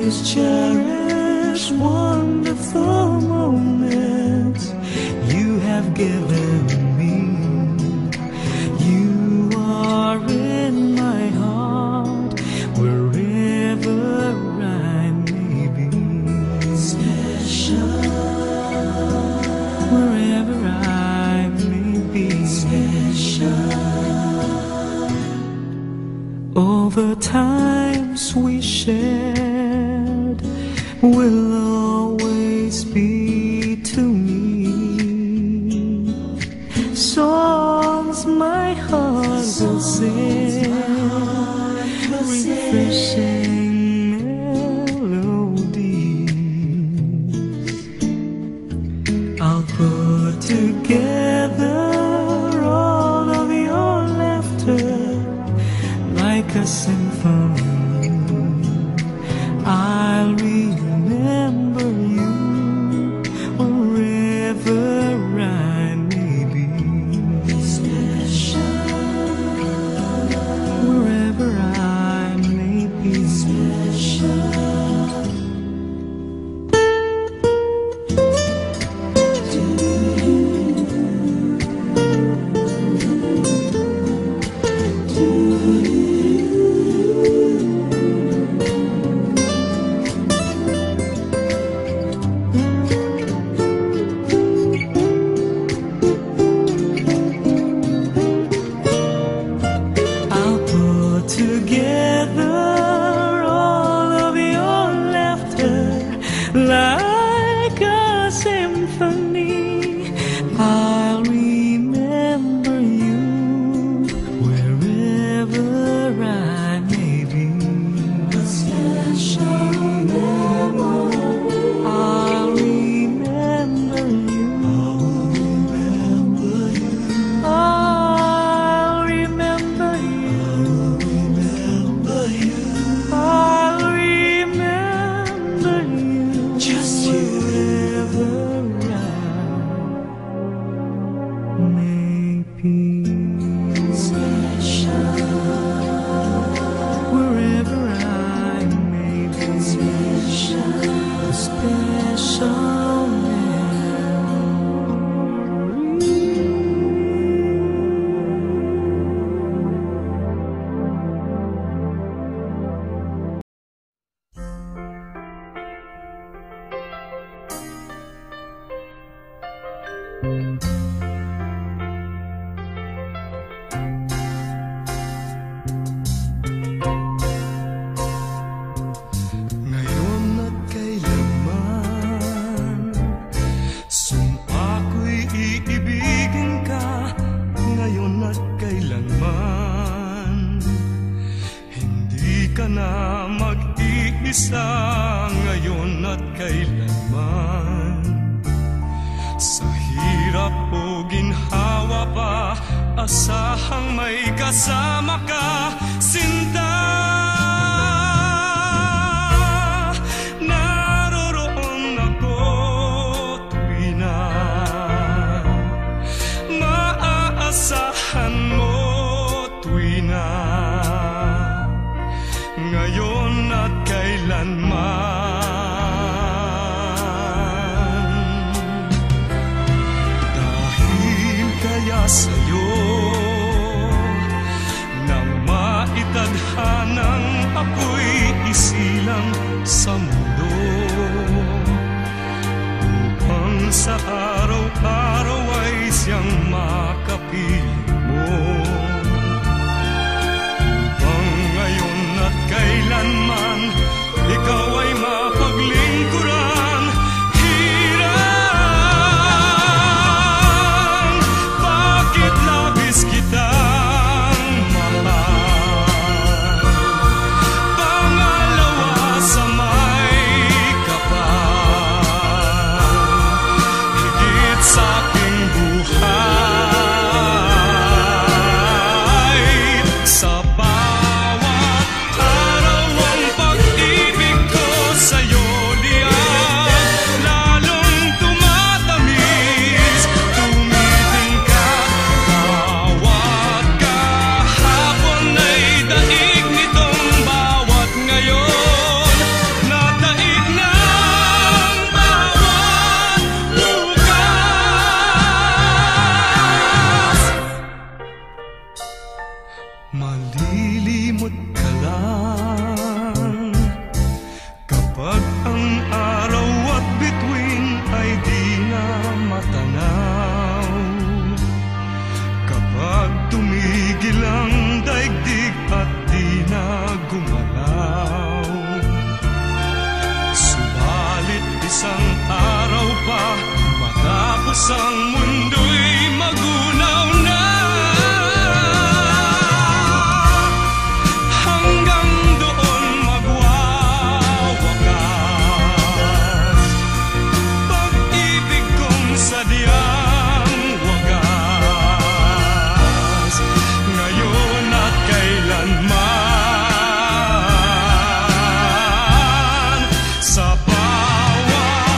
these cherished, wonderful moments you have given me. You are in my heart, wherever I may be. Special, wherever I may be. Special. All the times we shared will always be to me. Songs my heart will sing, refreshing melodies. I'll put together all of your laughter like a symphony. I'll remember you wherever I may be. Special, wherever I may be. Special. Together all of your laughter like a symphony. I'll remember you wherever I may be. A special memory. I'll remember you. I'll remember you. Ngayon at kailanman, sumpa ko'y iibigin ka. Ngayon at kailanman, hindi ka na mag-iisa. Ngayon at kailanman, sa hirap o ginhawa pa, asahang may kasama ka, sinta. Naroroon ako tuwi na maaasahan mo, tuwi na ngayon at kailanman. Dahil kaya sa'yo nang maitadhanang ako'y isilang sa mundo, upang sa araw-araw ay siyang makapiling mo. Upang ngayon at kailanman ikaw ay mapaglingkuran. Hirang, bakit labis kitang mahal? Pangalawa sa may isang